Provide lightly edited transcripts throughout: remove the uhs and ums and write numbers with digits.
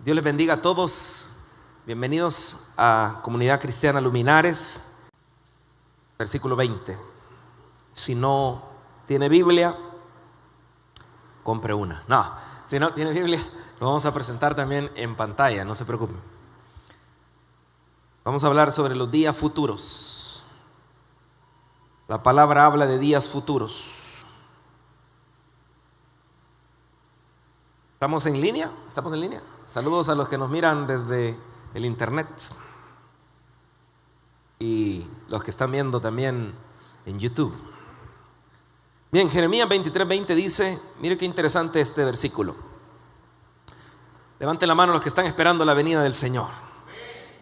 Dios les bendiga a todos. Bienvenidos a Comunidad Cristiana Luminares. Versículo 20. Si no tiene Biblia, compre una. No, si no tiene Biblia, lo vamos a presentar también en pantalla, no se preocupen. Vamos a hablar sobre los días futuros. La palabra habla de días futuros. ¿Estamos en línea? ¿Estamos en línea? Saludos a los que nos miran desde el internet y los que están viendo también en YouTube. Bien, Jeremías 23:20 dice, mire qué interesante este versículo. Levanten la mano los que están esperando la venida del Señor.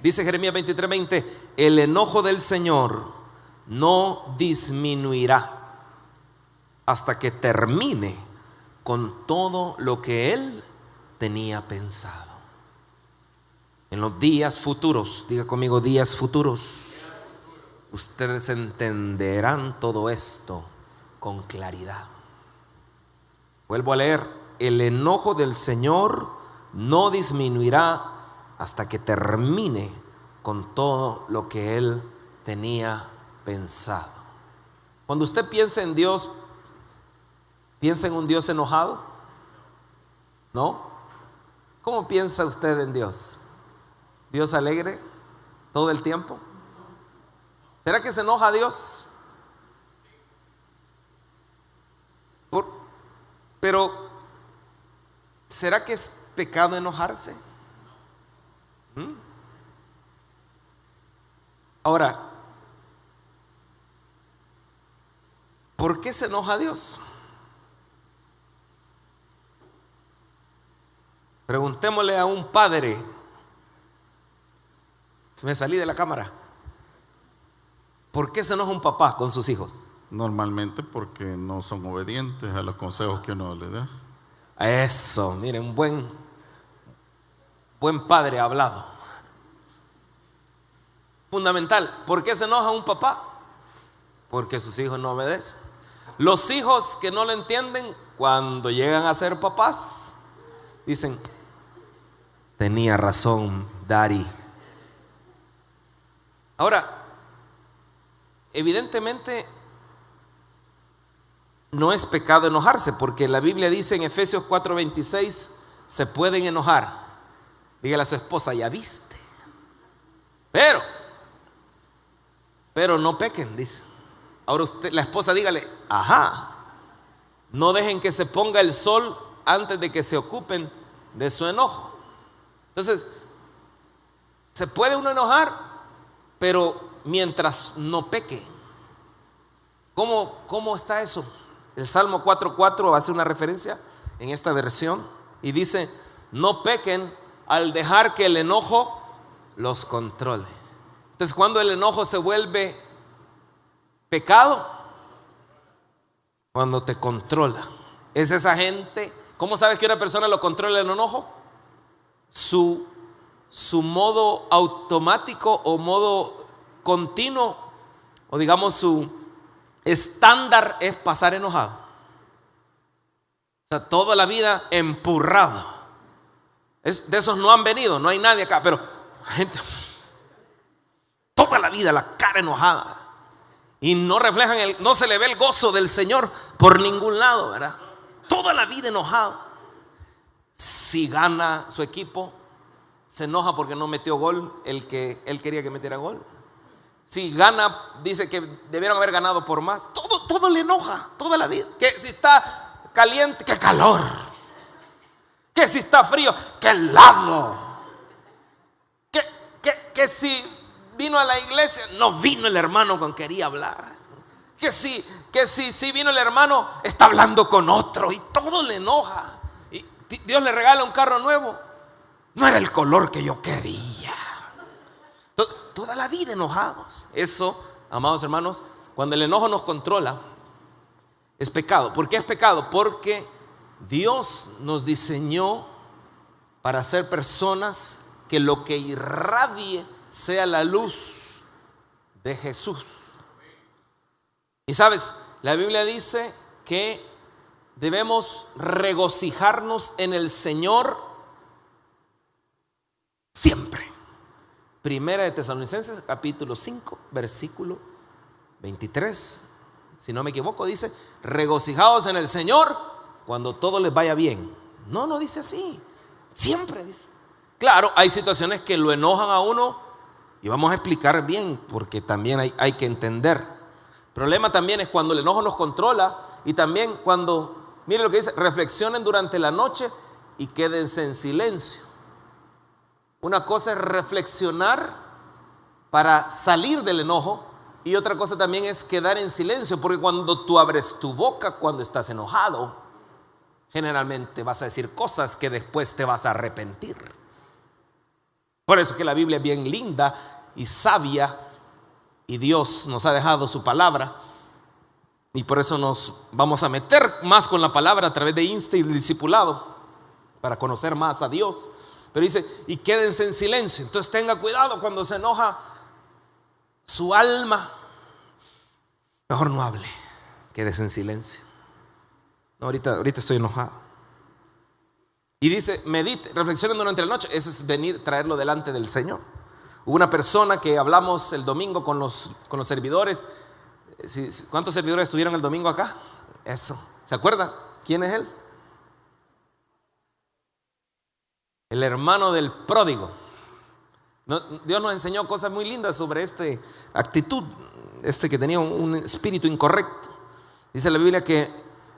Dice Jeremías 23:20, el enojo del Señor no disminuirá hasta que termine con todo lo que Él tenía pensado. En los días futuros, diga conmigo, días futuros, ustedes entenderán todo esto con claridad. Vuelvo a leer, el enojo del Señor no disminuirá hasta que termine con todo lo que Él tenía pensado. Cuando usted piensa en Dios, ¿piensa en un Dios enojado? ¿No? ¿Cómo piensa usted en Dios? ¿Dios alegre todo el tiempo? ¿Será que se enoja Dios? Pero, ¿será que es pecado enojarse? Ahora, ¿por qué se enoja Dios? Preguntémosle a un padre. Me salí de la cámara. ¿Por qué se enoja un papá con sus hijos? Normalmente porque no son obedientes a los consejos que uno les da. Eso, miren, un buen padre ha hablado. Fundamental. ¿Por qué se enoja un papá? Porque sus hijos no obedecen. Los hijos que no lo entienden, cuando llegan a ser papás, dicen, tenía razón, Daddy. Ahora, evidentemente no es pecado enojarse, porque la Biblia dice en Efesios 4:26, se pueden enojar. Dígale a su esposa, ya viste. Pero no pequen, dice. Ahora usted, la esposa, dígale, ajá, no dejen que se ponga el sol antes de que se ocupen de su enojo. Entonces, se puede uno enojar, pero mientras no peque. ¿Cómo está eso? El Salmo 4:4 hace una referencia en esta versión y dice, no pequen al dejar que el enojo los controle. Entonces, cuando el enojo se vuelve pecado, cuando te controla. Es esa gente. ¿Cómo sabes que una persona lo controla el enojo? Su modo automático o modo continuo, o digamos su estándar es pasar enojado. O sea, toda la vida empurrado. De esos no han venido, no hay nadie acá, pero gente, toda la vida la cara enojada. Y no reflejan no se le ve el gozo del Señor por ningún lado, ¿verdad? Toda la vida enojado. Si gana su equipo, se enoja porque no metió gol el que él quería que metiera gol. Si gana, dice que debieron haber ganado por más. Todo le enoja, toda la vida. Que si está caliente, qué calor. Que si está frío, qué helado. Que si vino a la iglesia, no vino el hermano con quería hablar. Que si vino el hermano, está hablando con otro y todo le enoja. Y Dios le regala un carro nuevo. No era el color que yo quería. Toda la vida enojados. Eso, amados hermanos, cuando el enojo nos controla, es pecado. ¿Por qué es pecado? Porque Dios nos diseñó para ser personas que lo que irradie sea la luz de Jesús. Y sabes, la Biblia dice que debemos regocijarnos en el Señor Siempre. Primera de Tesalonicenses, capítulo 5, versículo 23. Si no me equivoco, dice: regocijaos en el Señor cuando todo les vaya bien. No dice así. Siempre dice. Claro, hay situaciones que lo enojan a uno y vamos a explicar bien, porque también hay que entender. El problema también es cuando el enojo nos controla, y también cuando, mire lo que dice: reflexionen durante la noche y quédense en silencio. Una cosa es reflexionar para salir del enojo, y otra cosa también es quedar en silencio, porque cuando tú abres tu boca cuando estás enojado, generalmente vas a decir cosas que después te vas a arrepentir. Por eso que la Biblia es bien linda y sabia, y Dios nos ha dejado su palabra, y por eso nos vamos a meter más con la palabra a través de Insta y de discipulado, para conocer más a Dios. Pero dice: y quédense en silencio. Entonces tenga cuidado cuando se enoja su alma. Mejor no hable, quédese en silencio. No, ahorita estoy enojado. Y dice: medite, reflexionen durante la noche. Eso es venir, traerlo delante del Señor. Hubo una persona que hablamos el domingo con los servidores. ¿Cuántos servidores estuvieron el domingo acá? Eso. ¿Se acuerda? ¿Quién es él? El hermano del pródigo. Dios nos enseñó cosas muy lindas sobre esta actitud, que tenía un espíritu incorrecto. Dice la Biblia que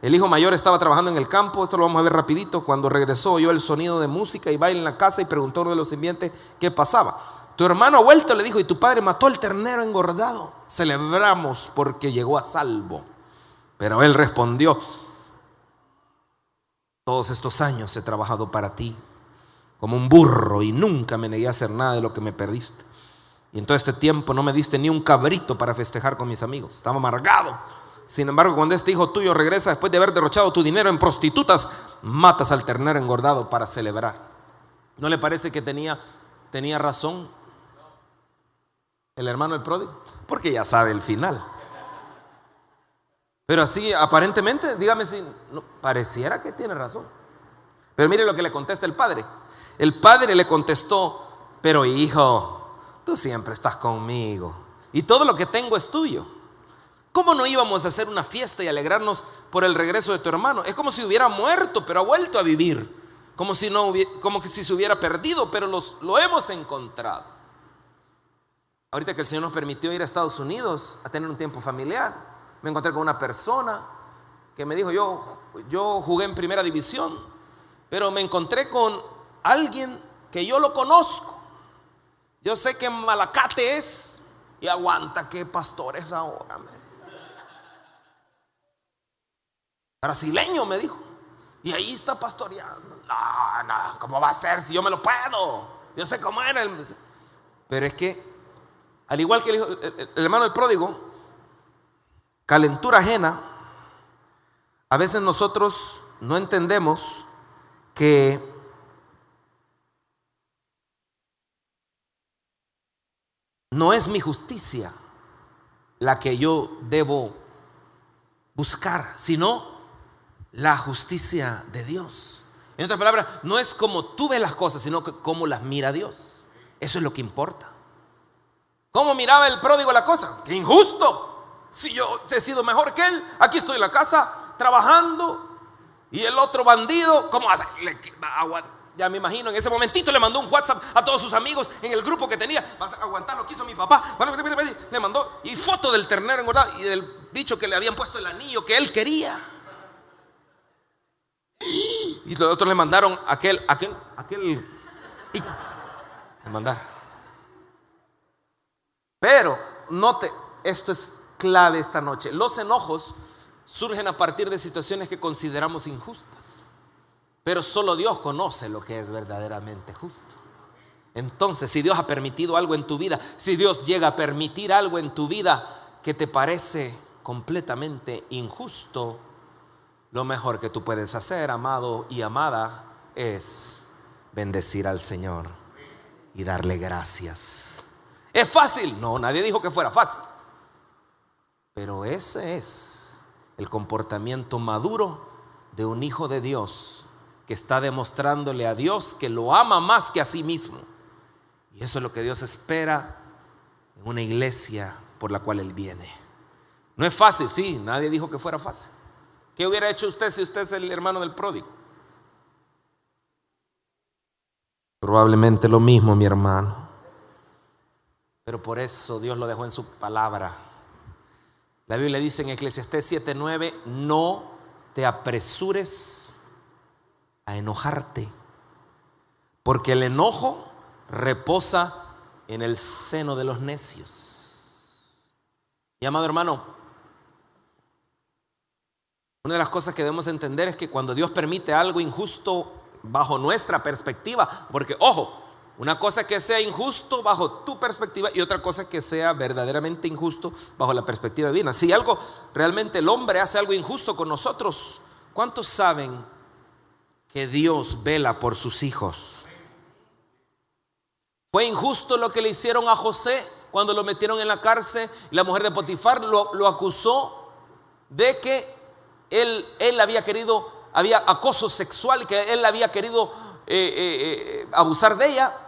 el hijo mayor estaba trabajando en el campo. Esto lo vamos a ver rapidito. Cuando regresó, oyó el sonido de música y baile en la casa, y preguntó a uno de los sirvientes qué pasaba. Tu hermano ha vuelto, le dijo, y tu padre mató al ternero engordado. Celebramos porque llegó a salvo. Pero él respondió: todos estos años he trabajado para ti como un burro, y nunca me negué a hacer nada de lo que me perdiste. Y en todo este tiempo no me diste ni un cabrito para festejar con mis amigos. Estaba amargado. Sin embargo, cuando este hijo tuyo regresa después de haber derrochado tu dinero en prostitutas, matas al ternero engordado para celebrar. ¿No le parece que tenía razón el hermano del pródigo? Porque ya sabe el final. Pero así, aparentemente, dígame si no, pareciera que tiene razón. Pero mire lo que le contesta el padre. El padre le contestó: pero hijo, tú siempre estás conmigo y todo lo que tengo es tuyo. ¿Cómo no íbamos a hacer una fiesta y alegrarnos por el regreso de tu hermano? Es como si hubiera muerto, pero ha vuelto a vivir. Como que si se hubiera perdido, pero lo hemos encontrado. Ahorita que el Señor nos permitió ir a Estados Unidos a tener un tiempo familiar, me encontré con una persona que me dijo: yo jugué en primera división, pero me encontré con alguien que yo lo conozco. Yo sé que Malacate es, y aguanta que pastor es ahora. Brasileño, me dijo, y ahí está pastoreando. No, ¿cómo va a ser si yo me lo puedo? Yo sé cómo era. Pero es que, al igual que el hermano del pródigo, calentura ajena, a veces nosotros no entendemos que no es mi justicia la que yo debo buscar, sino la justicia de Dios. En otras palabras, no es como tú ves las cosas, sino que cómo las mira Dios. Eso es lo que importa. ¿Cómo miraba el pródigo la cosa? ¡Qué injusto! Si yo he sido mejor que él, aquí estoy en la casa trabajando, y el otro bandido, ¿cómo hace? Ya me imagino, en ese momentito le mandó un WhatsApp a todos sus amigos en el grupo que tenía. Vas a aguantar lo que hizo mi papá. Le mandó y foto del ternero engordado y del bicho que le habían puesto el anillo que él quería. Y los otros le mandaron aquel le mandaron. Pero note, esto es clave esta noche. Los enojos surgen a partir de situaciones que consideramos injustas. Pero solo Dios conoce lo que es verdaderamente justo. Entonces, si Dios ha permitido algo en tu vida, si Dios llega a permitir algo en tu vida que te parece completamente injusto, lo mejor que tú puedes hacer, amado y amada, es bendecir al Señor y darle gracias. ¿Es fácil? No, nadie dijo que fuera fácil. Pero ese es el comportamiento maduro de un hijo de Dios que está demostrándole a Dios que lo ama más que a sí mismo Y eso es lo que Dios espera en una iglesia por la cual Él viene. No es fácil, sí, nadie dijo que fuera fácil. ¿Qué hubiera hecho usted si usted es el hermano del pródigo? Probablemente lo mismo, mi hermano. Pero por eso Dios lo dejó en su palabra. La Biblia dice en Eclesiastés 7:9: no te apresures a enojarte, porque el enojo reposa en el seno de los necios. Mi amado hermano, una de las cosas que debemos entender es que cuando Dios permite algo injusto bajo nuestra perspectiva, porque ojo, una cosa es que sea injusto bajo tu perspectiva y otra cosa es que sea verdaderamente injusto bajo la perspectiva divina. Si algo realmente el hombre hace algo injusto con nosotros, ¿cuántos saben que Dios vela por sus hijos? Fue injusto lo que le hicieron a José cuando lo metieron en la cárcel. La mujer de Potifar lo acusó de que él había acoso sexual, que él había querido abusar de ella.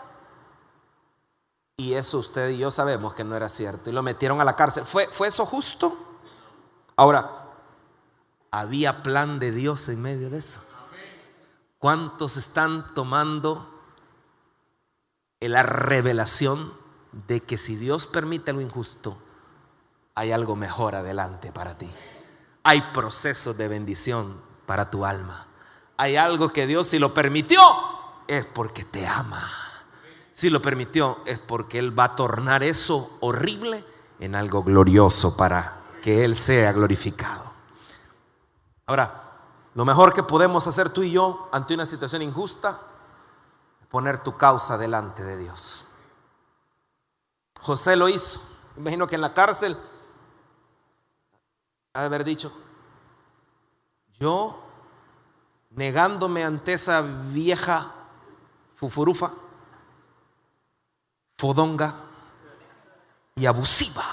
Y eso usted y yo sabemos que no era cierto. Y lo metieron a la cárcel. ¿Fue eso justo? Ahora, ¿había plan de Dios en medio de eso? ¿Cuántos están tomando la revelación de que si Dios permite algo injusto, hay algo mejor adelante para ti? Hay procesos de bendición para tu alma. Hay algo que Dios, si lo permitió, es porque te ama. Si lo permitió, es porque Él va a tornar eso horrible en algo glorioso para que Él sea glorificado. Ahora, lo mejor que podemos hacer tú y yo ante una situación injusta es poner tu causa delante de Dios. José lo hizo. Imagino que en la cárcel ha de haber dicho: yo, negándome ante esa vieja fufurufa, fodonga y abusiva,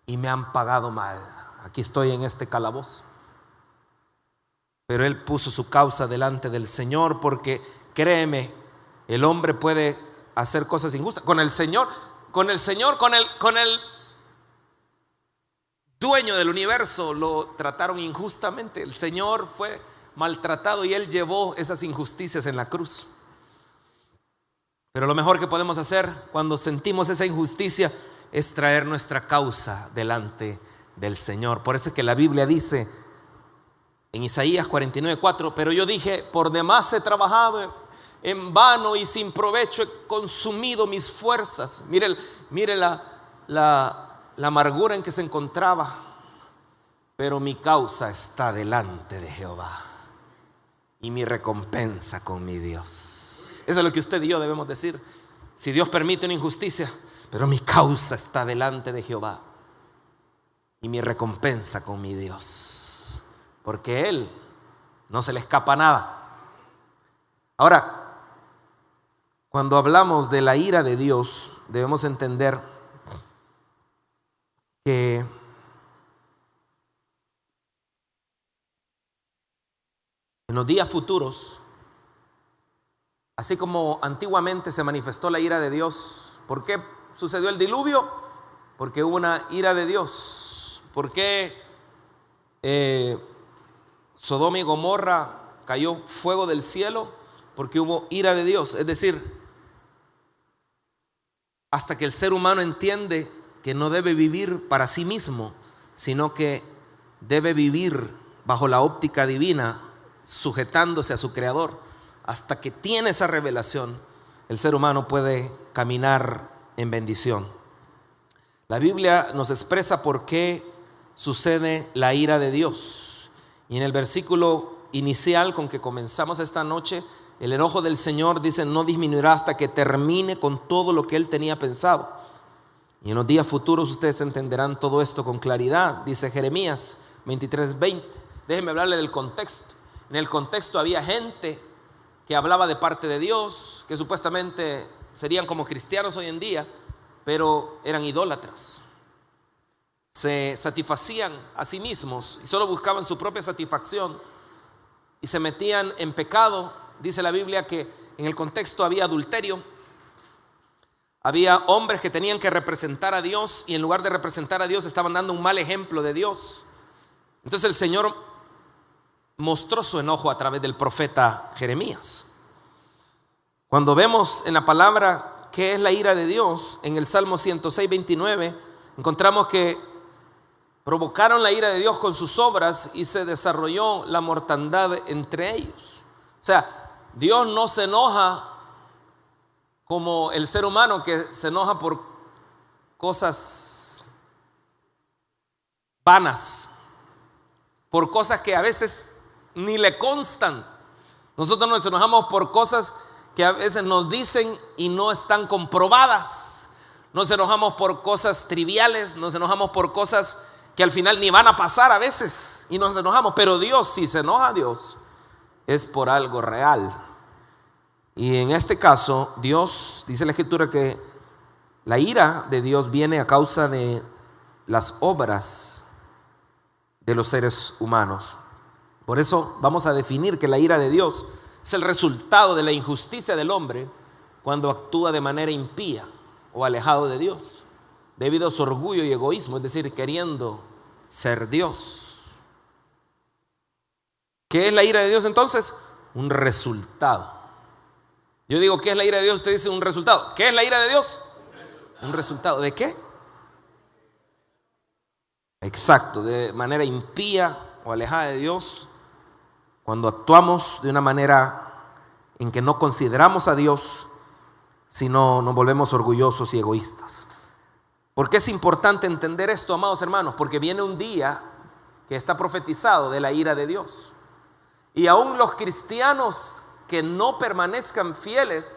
y me han pagado mal, aquí estoy en este calabozo. Pero él puso su causa delante del Señor, porque créeme, el hombre puede hacer cosas injustas con el Señor, con el dueño del universo. Lo trataron injustamente. El Señor fue maltratado y Él llevó esas injusticias en la cruz. Pero lo mejor que podemos hacer cuando sentimos esa injusticia es traer nuestra causa delante del Señor. Por eso es que la Biblia dice en Isaías 49:4: pero yo dije, por demás he trabajado, en vano y sin provecho he consumido mis fuerzas. Mire la amargura en que se encontraba. Pero mi causa está delante de Jehová y mi recompensa con mi Dios. Eso es lo que usted y yo debemos decir. Si Dios permite una injusticia, pero mi causa está delante de Jehová y mi recompensa con mi Dios, porque a Él no se le escapa nada. Ahora, cuando hablamos de la ira de Dios, debemos entender que en los días futuros, así como antiguamente se manifestó la ira de Dios, ¿por qué sucedió el diluvio? Porque hubo una ira de Dios. ¿Por qué Sodoma y Gomorra cayó fuego del cielo? Porque hubo ira de Dios. Es decir, hasta que el ser humano entiende que no debe vivir para sí mismo, sino que debe vivir bajo la óptica divina, sujetándose a su Creador. Hasta que tiene esa revelación, el ser humano puede caminar en bendición. La Biblia nos expresa por qué sucede la ira de Dios. Y en el versículo inicial con que comenzamos esta noche, el enojo del Señor, dice, no disminuirá hasta que termine con todo lo que Él tenía pensado. Y en los días futuros ustedes entenderán todo esto con claridad, dice Jeremías 23:20. Déjenme hablarle del contexto. En el contexto había gente que hablaba de parte de Dios, que supuestamente serían como cristianos hoy en día, pero eran idólatras. Se satisfacían a sí mismos y solo buscaban su propia satisfacción y se metían en pecado. Dice la Biblia que en el contexto había adulterio, Había hombres que tenían que representar a Dios y en lugar de representar a Dios estaban dando un mal ejemplo de Dios. Entonces el Señor mostró su enojo a través del profeta Jeremías. Cuando vemos en la palabra qué es la ira de Dios, en el Salmo 106, 29, encontramos que provocaron la ira de Dios con sus obras y se desarrolló la mortandad entre ellos. O sea, Dios no se enoja como el ser humano que se enoja por cosas vanas, por cosas que a veces ni le constan. Nosotros nos enojamos por cosas que a veces nos dicen y no están comprobadas. Nos enojamos por cosas triviales, nos enojamos por cosas que al final ni van a pasar a veces y nos enojamos. Pero Dios, si se enoja a Dios, es por algo real. Y en este caso, Dios, dice la Escritura que la ira de Dios viene a causa de las obras de los seres humanos. Por eso vamos a definir que la ira de Dios es el resultado de la injusticia del hombre cuando actúa de manera impía o alejado de Dios, debido a su orgullo y egoísmo, es decir, queriendo ser Dios. ¿Qué es la ira de Dios entonces? Un resultado. Yo digo, ¿qué es la ira de Dios? Usted dice un resultado. ¿Qué es la ira de Dios? Un resultado. ¿De qué? Exacto, de manera impía o alejada de Dios, cuando actuamos de una manera en que no consideramos a Dios, sino nos volvemos orgullosos y egoístas. ¿Por qué es importante entender esto, amados hermanos? Porque viene un día que está profetizado de la ira de Dios. Y aún los cristianos que no permanezcan fieles,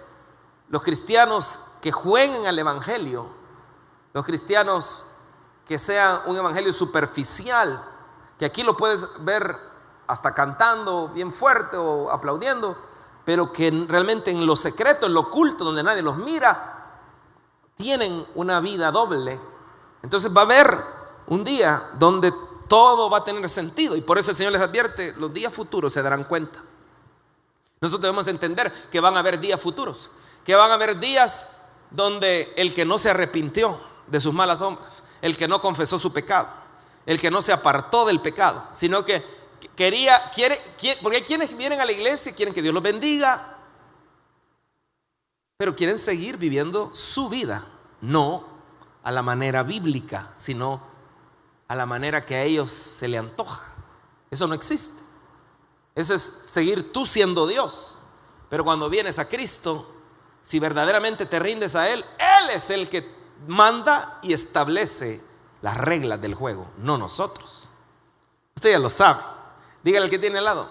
los cristianos que jueguen al evangelio, los cristianos que sean un evangelio superficial, que aquí lo puedes ver hasta cantando bien fuerte o aplaudiendo, pero que realmente en lo secreto, en lo oculto, donde nadie los mira, tienen una vida doble. Entonces va a haber un día donde todo va a tener sentido, y por eso el Señor les advierte: los días futuros se darán cuenta. Nosotros debemos entender que van a haber días futuros, que van a haber días donde el que no se arrepintió de sus malas obras, el que no confesó su pecado, el que no se apartó del pecado, sino que porque hay quienes vienen a la iglesia y quieren que Dios los bendiga, pero quieren seguir viviendo su vida, no a la manera bíblica, sino a la manera que a ellos se le antoja. Eso no existe. Eso es seguir tú siendo Dios. Pero cuando vienes a Cristo, si verdaderamente te rindes a Él, Él es el que manda y establece las reglas del juego, no nosotros. Usted ya lo sabe. Dígale al que tiene al lado: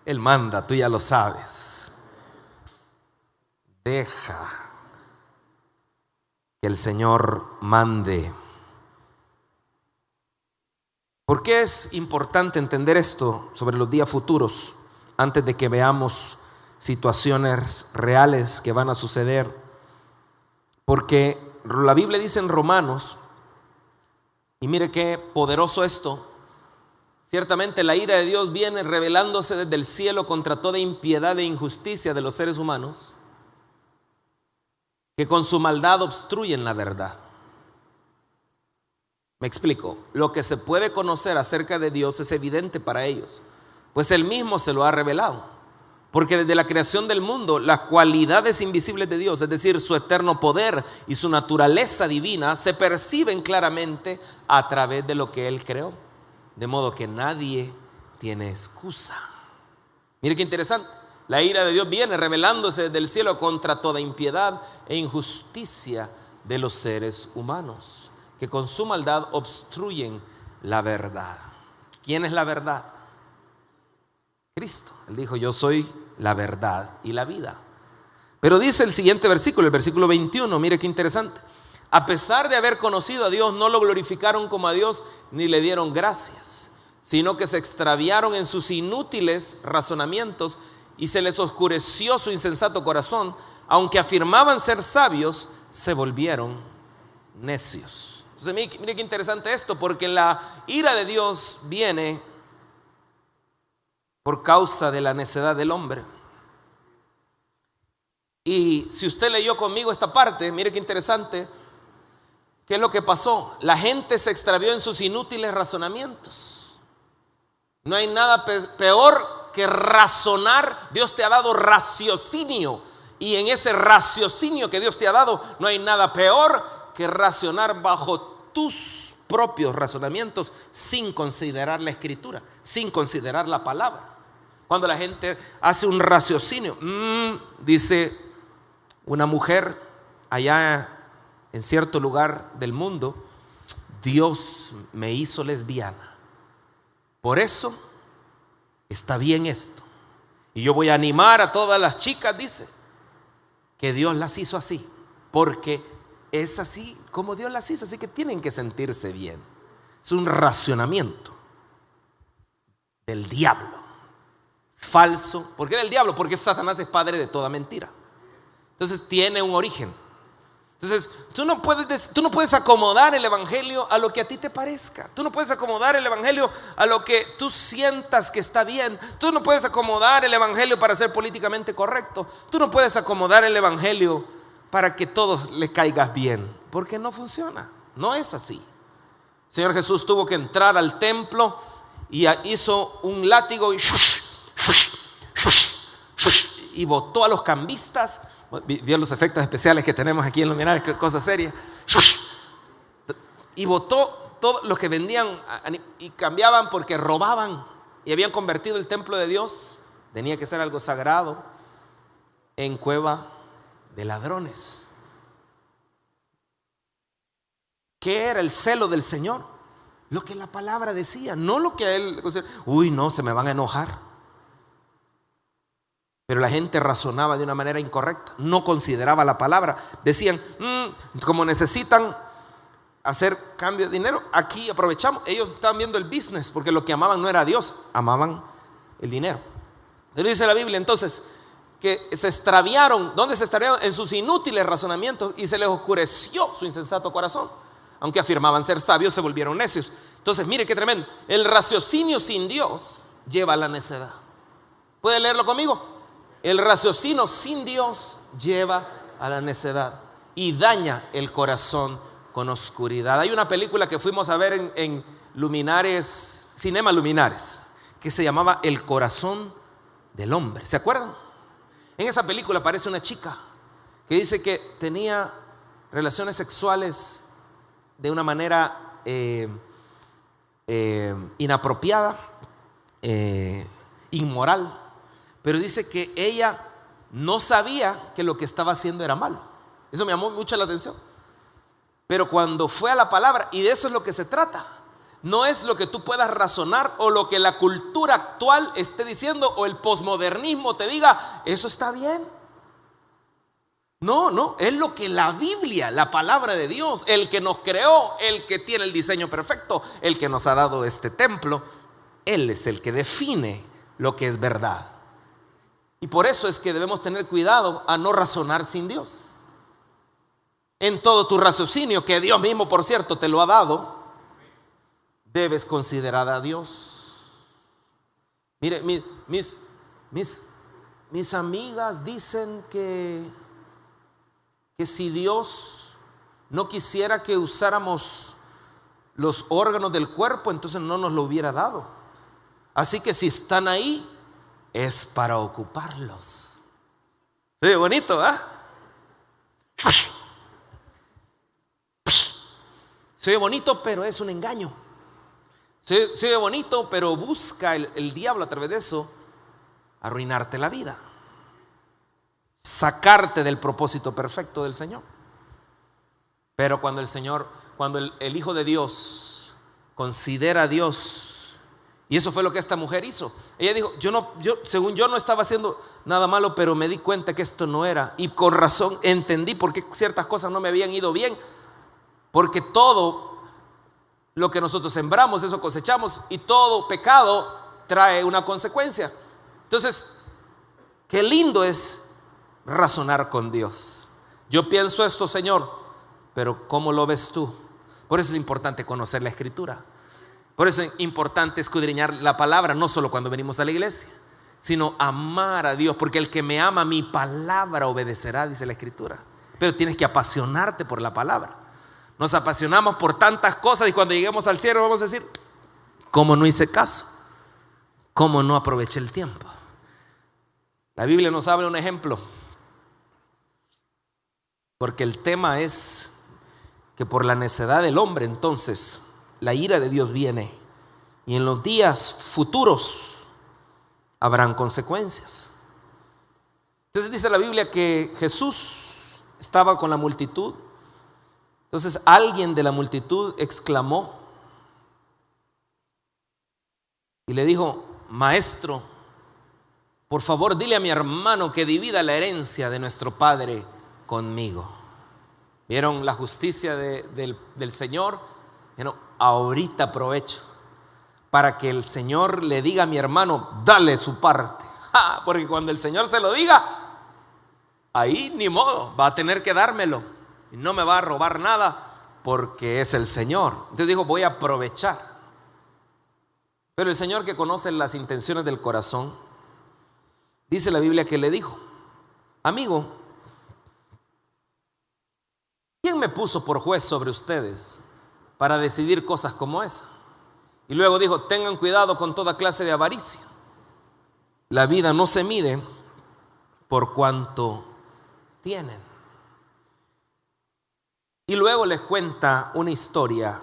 Él manda, tú ya lo sabes. Deja que el Señor mande. ¿Por qué es importante entender esto sobre los días futuros antes de que veamos situaciones reales que van a suceder? Porque la Biblia dice en Romanos, y mire qué poderoso esto: ciertamente la ira de Dios viene revelándose desde el cielo contra toda impiedad e injusticia de los seres humanos, que con su maldad obstruyen la verdad. Me explico. Lo que se puede conocer acerca de Dios es evidente para ellos, pues Él mismo se lo ha revelado. Porque desde la creación del mundo, las cualidades invisibles de Dios, es decir, su eterno poder y su naturaleza divina, se perciben claramente a través de lo que Él creó. De modo que nadie tiene excusa. Mire qué interesante. La ira de Dios viene revelándose desde el cielo contra toda impiedad e injusticia de los seres humanos, que con su maldad obstruyen la verdad. ¿Quién es la verdad? Cristo. Él dijo: yo soy la verdad y la vida. Pero dice el siguiente versículo, el versículo 21, mire qué interesante: a pesar de haber conocido a Dios, no lo glorificaron como a Dios ni le dieron gracias, sino que se extraviaron en sus inútiles razonamientos y se les oscureció su insensato corazón. Aunque afirmaban ser sabios, se volvieron necios. Entonces, mire qué interesante esto, porque la ira de Dios viene por causa de la necedad del hombre. Y si usted leyó conmigo esta parte, mire qué interesante. ¿Qué es lo que pasó? La gente se extravió en sus inútiles razonamientos. No hay nada peor que razonar. Dios te ha dado raciocinio. Y en ese raciocinio que Dios te ha dado, no hay nada peor que racionar bajo tus propios razonamientos sin considerar la escritura, sin considerar la palabra. Cuando la gente hace un raciocinio, dice una mujer allá en cierto lugar del mundo, Dios me hizo lesbiana. Por eso está bien esto. Y yo voy a animar a todas las chicas, dice, que Dios las hizo así, porque es así como Dios las hizo, así que tienen que sentirse bien. Es un racionamiento del diablo, falso. ¿Por qué del diablo? Porque Satanás es padre de toda mentira. Entonces tiene un origen. Entonces tú no puedes acomodar el evangelio a lo que a ti te parezca. Tú no puedes acomodar el evangelio a lo que tú sientas que está bien. Tú no puedes acomodar el evangelio para ser políticamente correcto. Tú no puedes acomodar el evangelio para que todos le caigas bien, porque no funciona. No es así. El Señor Jesús tuvo que entrar al templo y hizo un látigo y botó a los cambistas. Vio los efectos especiales que tenemos aquí en Luminares, qué cosa seria. Y botó todos los que vendían y cambiaban porque robaban y habían convertido el templo de Dios, tenía que ser algo sagrado, en cueva de ladrones. ¿Qué era el celo del Señor? Lo que la palabra decía, no lo que a él, uy, no, se me van a enojar. Pero la gente razonaba de una manera incorrecta, no consideraba la palabra. Decían, como necesitan hacer cambio de dinero, aquí aprovechamos. Ellos estaban viendo el business, porque lo que amaban no era a Dios, amaban el dinero. Dice la Biblia entonces que se extraviaron. ¿Dónde se extraviaron? En sus inútiles razonamientos, y se les oscureció su insensato corazón. Aunque afirmaban ser sabios, se volvieron necios. Entonces mire qué tremendo. El raciocinio sin Dios lleva a la necedad. ¿Puede leerlo conmigo? El raciocinio sin Dios lleva a la necedad y daña el corazón con oscuridad. Hay una película que fuimos a ver en Luminares, Cinema Luminares, que se llamaba El corazón del hombre. ¿Se acuerdan? En esa película aparece una chica que dice que tenía relaciones sexuales de una manera inapropiada, inmoral. Pero dice que ella no sabía que lo que estaba haciendo era malo. Eso me llamó mucho la atención. Pero cuando fue a la palabra, y de eso es lo que se trata, no es lo que tú puedas razonar o lo que la cultura actual esté diciendo o el posmodernismo te diga, eso está bien. No, es lo que la Biblia, la palabra de Dios, el que nos creó, el que tiene el diseño perfecto, el que nos ha dado este templo, Él es el que define lo que es verdad. Y por eso es que debemos tener cuidado a no razonar sin Dios. En todo tu raciocinio, que Dios mismo, por cierto, te lo ha dado, debes considerar a Dios. Mire, mis amigas dicen que si Dios no quisiera que usáramos los órganos del cuerpo, entonces no nos lo hubiera dado. Así que si están ahí, es para ocuparlos. Se ve bonito, se ve bonito, pero es un engaño. Se ve bonito, pero busca el diablo a través de eso arruinarte la vida, sacarte del propósito perfecto del Señor. Pero cuando el Hijo de Dios considera a Dios, y eso fue lo que esta mujer hizo. Ella dijo, según yo no estaba haciendo nada malo, pero me di cuenta que esto no era. Y con razón entendí por qué ciertas cosas no me habían ido bien. Porque todo lo que nosotros sembramos, eso cosechamos. Y todo pecado trae una consecuencia. Entonces, qué lindo es razonar con Dios. Yo pienso esto, Señor, pero ¿cómo lo ves tú? Por eso es importante conocer la Escritura. Por eso es importante escudriñar la palabra, no solo cuando venimos a la iglesia, sino amar a Dios, porque el que me ama, mi palabra obedecerá, dice la Escritura. Pero tienes que apasionarte por la palabra. Nos apasionamos por tantas cosas y cuando lleguemos al cielo vamos a decir, ¿cómo no hice caso? ¿Cómo no aproveché el tiempo? La Biblia nos habla un ejemplo, porque el tema es que por la necedad del hombre entonces la ira de Dios viene y en los días futuros habrán consecuencias. Entonces dice la Biblia que Jesús estaba con la multitud. Entonces alguien de la multitud exclamó y le dijo, maestro, por favor dile a mi hermano que divida la herencia de nuestro padre conmigo. ¿Vieron la justicia del Señor? Bueno, ahorita aprovecho para que el Señor le diga a mi hermano, dale su parte. Porque cuando el Señor se lo diga, ahí ni modo, va a tener que dármelo. Y no me va a robar nada porque es el Señor. Entonces dijo, voy a aprovechar. Pero el Señor, que conoce las intenciones del corazón, dice la Biblia que le dijo, amigo, ¿quién me puso por juez sobre ustedes para decidir cosas como esa? Y luego dijo, tengan cuidado con toda clase de avaricia. La vida no se mide por cuanto tienen. Y luego les cuenta una historia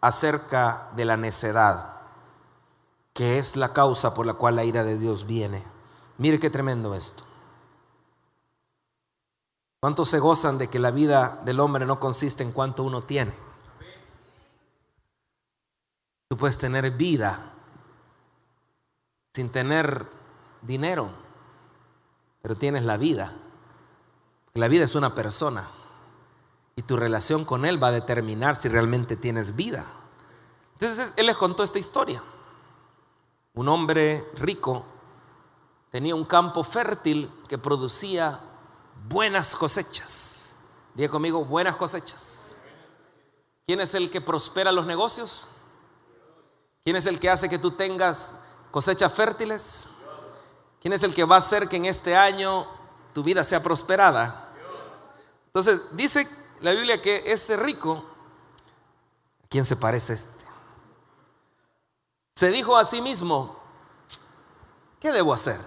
acerca de la necedad, que es la causa por la cual la ira de Dios viene. Mire qué tremendo esto. ¿Cuántos se gozan de que la vida del hombre no consiste en cuánto uno tiene? Tú puedes tener vida sin tener dinero, pero tienes la vida. La vida es una persona y tu relación con él va a determinar si realmente tienes vida. Entonces él les contó esta historia. Un hombre rico tenía un campo fértil que producía buenas cosechas. Diga conmigo, buenas cosechas. ¿Quién es el que prospera los negocios? ¿Quién es el que hace que tú tengas cosechas fértiles? ¿Quién es el que va a hacer que en este año tu vida sea prosperada? Entonces dice la Biblia que este rico, ¿a quién se parece este? Se dijo a sí mismo, ¿qué debo hacer?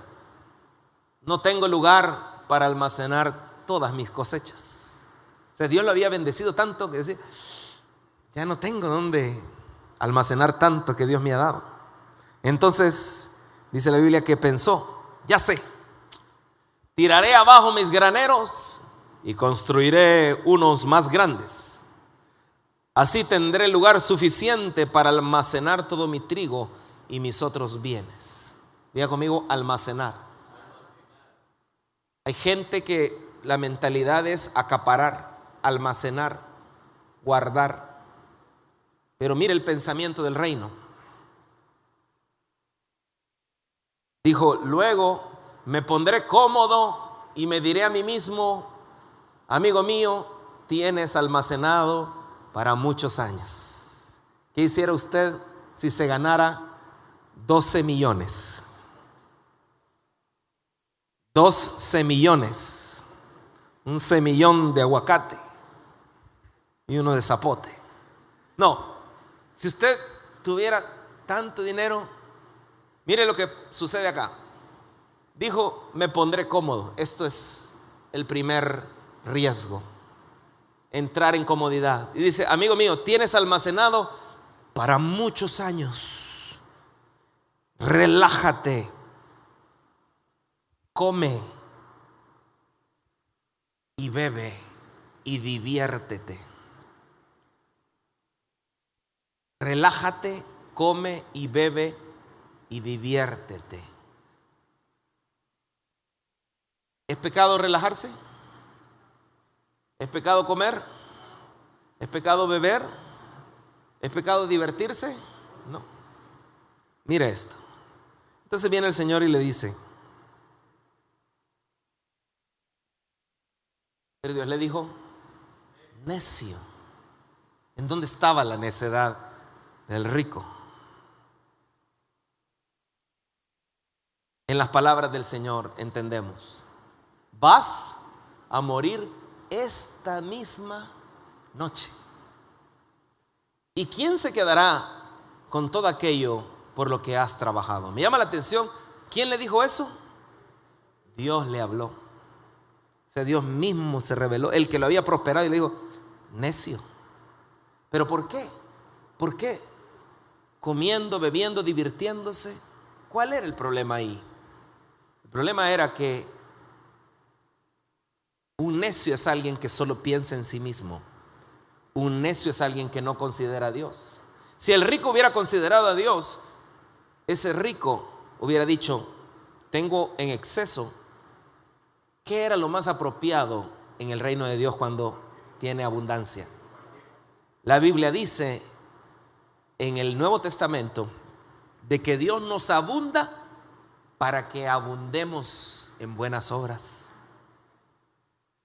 No tengo lugar para almacenar todas mis cosechas. O sea, Dios lo había bendecido tanto que decía, ya no tengo dónde almacenar tanto que Dios me ha dado. Entonces dice la Biblia que pensó, ya sé, tiraré abajo mis graneros y construiré unos más grandes. Así tendré lugar suficiente para almacenar todo mi trigo y mis otros bienes. Diga conmigo, almacenar. Hay gente que la mentalidad es acaparar, almacenar, guardar. Pero mire el pensamiento del reino. Dijo, luego me pondré cómodo y me diré a mí mismo, amigo mío, tienes almacenado para muchos años. ¿Qué hiciera usted si se ganara 12 millones? 2 semillones, un semillón de aguacate y uno de zapote. No, si usted tuviera tanto dinero, mire lo que sucede acá. Dijo, me pondré cómodo. Esto es el primer riesgo, entrar en comodidad. Y dice, amigo mío, tienes almacenado para muchos años. Relájate, come y bebe y diviértete. Relájate, come y bebe y diviértete. ¿Es pecado relajarse? ¿Es pecado comer? ¿Es pecado beber? ¿Es pecado divertirse? No. Mira esto. Entonces viene el Señor y le dice, pero Dios le dijo, necio. ¿En dónde estaba la necedad del rico? En las palabras del Señor entendemos: vas a morir esta misma noche. ¿Y quién se quedará con todo aquello por lo que has trabajado? Me llama la atención, ¿quién le dijo eso? Dios le habló. O sea, Dios mismo se reveló, el que lo había prosperado, y le dijo: necio. ¿Pero por qué? ¿Por qué? Comiendo, bebiendo, divirtiéndose. ¿Cuál era el problema ahí? El problema era que un necio es alguien que solo piensa en sí mismo. Un necio es alguien que no considera a Dios. Si el rico hubiera considerado a Dios, ese rico hubiera dicho: tengo en exceso. ¿Qué era lo más apropiado en el reino de Dios cuando tiene abundancia? La Biblia dice en el Nuevo Testamento de que Dios nos abunda para que abundemos en buenas obras.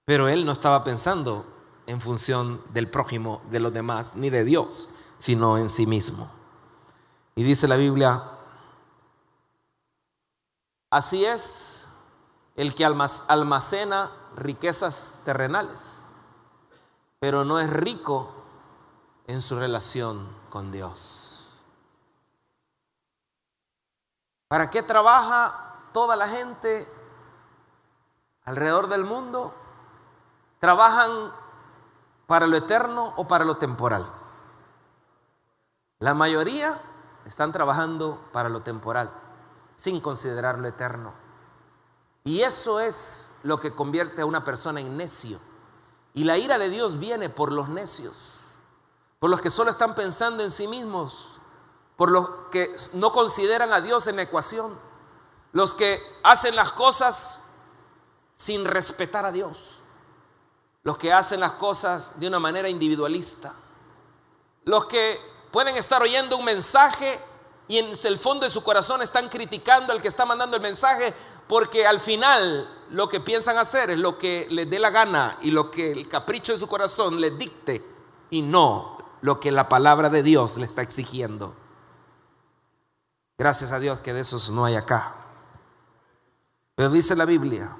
Pero él no estaba pensando en función del prójimo, de los demás, ni de Dios, sino en sí mismo. Y dice la Biblia: así es el que almacena riquezas terrenales, pero no es rico en su relación con Dios. ¿Para qué trabaja toda la gente alrededor del mundo? ¿Trabajan para lo eterno o para lo temporal? La mayoría están trabajando para lo temporal, sin considerar lo eterno. Y eso es lo que convierte a una persona en necio. Y la ira de Dios viene por los necios, por los que solo están pensando en sí mismos, por los que no consideran a Dios en la ecuación, los que hacen las cosas sin respetar a Dios, los que hacen las cosas de una manera individualista, los que pueden estar oyendo un mensaje y en el fondo de su corazón están criticando al que está mandando el mensaje, porque al final lo que piensan hacer es lo que les dé la gana y lo que el capricho de su corazón les dicte, y no lo que la palabra de Dios le está exigiendo. Gracias a Dios que de esos no hay acá. Pero dice la Biblia: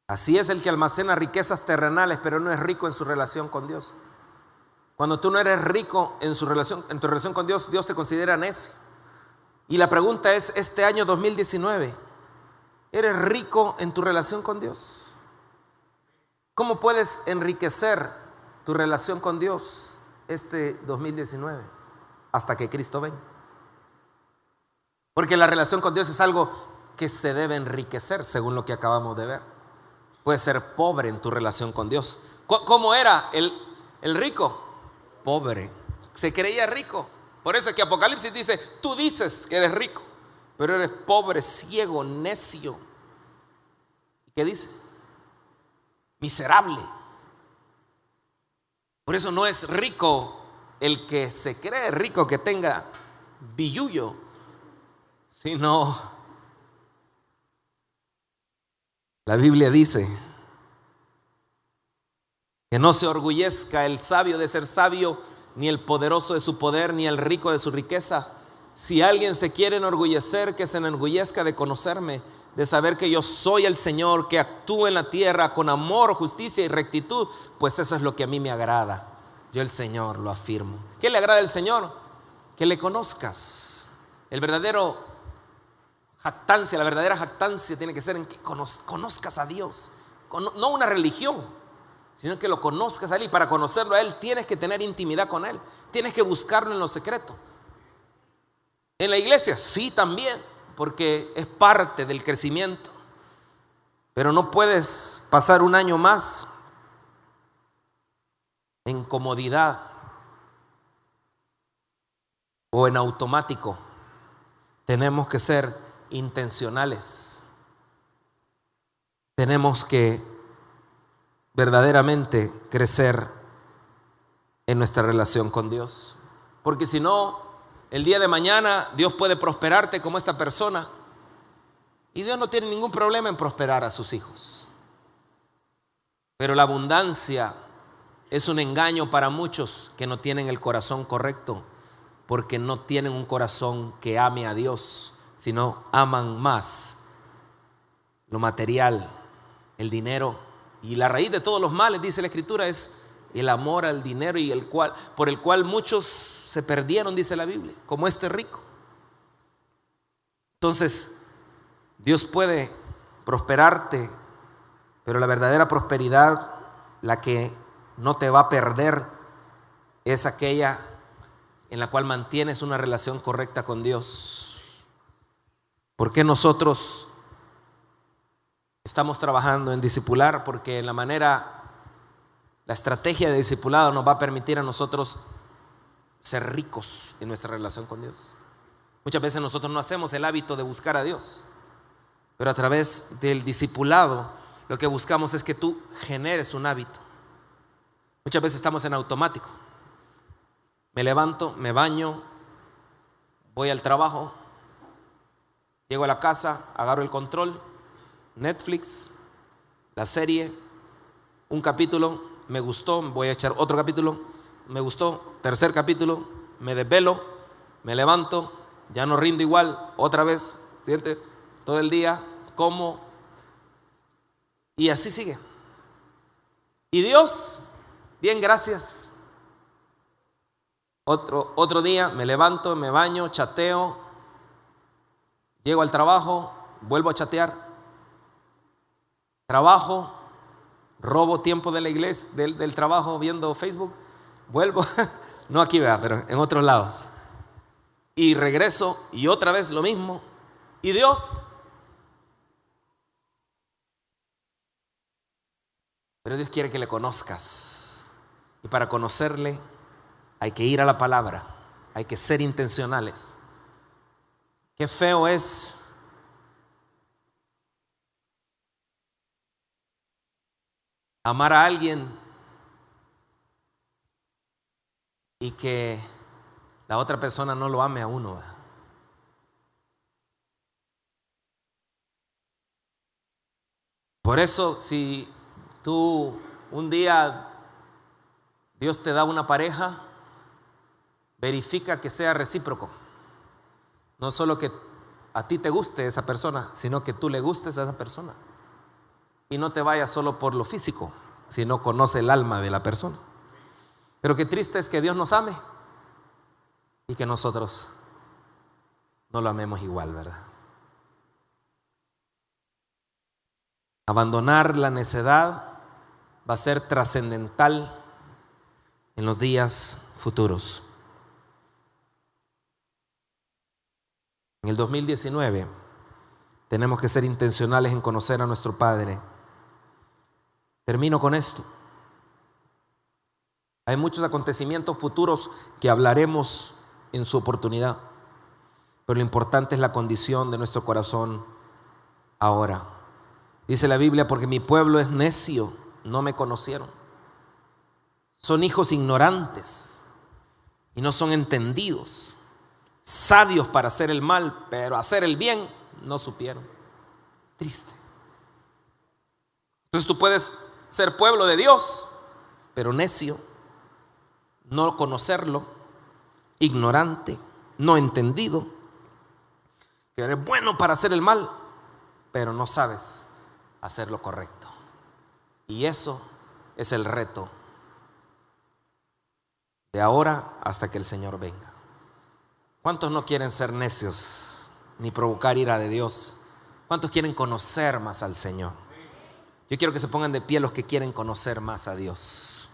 así es el que almacena riquezas terrenales, pero no es rico en su relación con Dios. Cuando tú no eres rico en tu relación con Dios, Dios te considera necio. Y la pregunta es, este año 2019, ¿eres rico en tu relación con Dios? ¿Cómo puedes enriquecer tu relación con Dios este 2019? Hasta que Cristo venga. Porque la relación con Dios es algo que se debe enriquecer, según lo que acabamos de ver. Puedes ser pobre en tu relación con Dios. ¿Cómo era el rico? Pobre. Se creía rico. Por eso es que Apocalipsis dice: tú dices que eres rico, pero eres pobre, ciego, necio. ¿Y qué dice? Miserable. Por eso no es rico el que se cree rico, que tenga billullo, sino la Biblia dice que no se orgullezca el sabio de ser sabio, ni el poderoso de su poder, ni el rico de su riqueza. Si alguien se quiere enorgullecer, que se enorgullezca de conocerme, de saber que yo soy el Señor, que actúo en la tierra con amor, justicia y rectitud, pues eso es lo que a mí me agrada. Yo, el Señor, lo afirmo. ¿Qué le agrada al Señor? Que le conozcas. La verdadera jactancia tiene que ser en que conozcas a Dios. No una religión, sino que lo conozcas a Él. Y para conocerlo a Él tienes que tener intimidad con Él. Tienes que buscarlo en lo secreto. En la iglesia sí, también, porque es parte del crecimiento. Pero no puedes pasar un año más en comodidad o en automático. Tenemos que ser intencionales. Tenemos que verdaderamente crecer en nuestra relación con Dios. Porque si no, el día de mañana Dios puede prosperarte como esta persona, y Dios no tiene ningún problema en prosperar a sus hijos. Pero la abundancia es un engaño para muchos que no tienen el corazón correcto, porque no tienen un corazón que ame a Dios, sino aman más lo material, el dinero. Y la raíz de todos los males, dice la Escritura, es el amor al dinero y por el cual muchos se perdieron, dice la Biblia, como este rico. Entonces, Dios puede prosperarte, pero la verdadera prosperidad, la que no te va a perder, es aquella en la cual mantienes una relación correcta con Dios. ¿Por qué nosotros estamos trabajando en discipular? Porque la estrategia de discipulado nos va a permitir a nosotros ser ricos en nuestra relación con Dios. Muchas veces nosotros no hacemos el hábito de buscar a Dios, pero a través del discipulado lo que buscamos es que tú generes un hábito. Muchas veces estamos en automático. Me levanto, me baño, voy al trabajo, llego a la casa, agarro el control, Netflix, la serie, un capítulo, me gustó, voy a echar otro capítulo, me gustó, tercer capítulo, me desvelo, me levanto, ya no rindo igual, otra vez, ¿entiendes? Todo el día, como, y así sigue. Y Dios, bien, gracias. Otro día me levanto, me baño, chateo, llego al trabajo, vuelvo a chatear, trabajo, robo tiempo de la iglesia, del trabajo viendo Facebook, vuelvo, no aquí vea, pero en otros lados, y regreso y otra vez lo mismo. Y Dios, pero Dios quiere que le conozcas, y para conocerle hay que ir a la palabra, hay que ser intencionales. Qué feo es amar a alguien y que la otra persona no lo ame a uno, ¿verdad? Por eso, si tú un día Dios te da una pareja, verifica que sea recíproco. No solo que a ti te guste esa persona, sino que tú le gustes a esa persona. Y no te vayas solo por lo físico, sino conoce el alma de la persona. Pero qué triste es que Dios nos ame y que nosotros no lo amemos igual, ¿verdad? Abandonar la necedad va a ser trascendental en los días futuros. En el 2019 tenemos que ser intencionales en conocer a nuestro Padre. Termino con esto. Hay muchos acontecimientos futuros que hablaremos en su oportunidad, pero lo importante es la condición de nuestro corazón ahora. Dice la Biblia: porque mi pueblo es necio, no me conocieron. Son hijos ignorantes y no son entendidos. Sabios para hacer el mal, pero hacer el bien no supieron. Triste. Entonces tú puedes ser pueblo de Dios, pero necio, no conocerlo, ignorante, no entendido, que eres bueno para hacer el mal, pero no sabes hacer lo correcto. Y eso es el reto de ahora hasta que el Señor venga. ¿Cuántos no quieren ser necios ni provocar ira de Dios? ¿Cuántos quieren conocer más al Señor? Yo quiero que se pongan de pie los que quieren conocer más a Dios.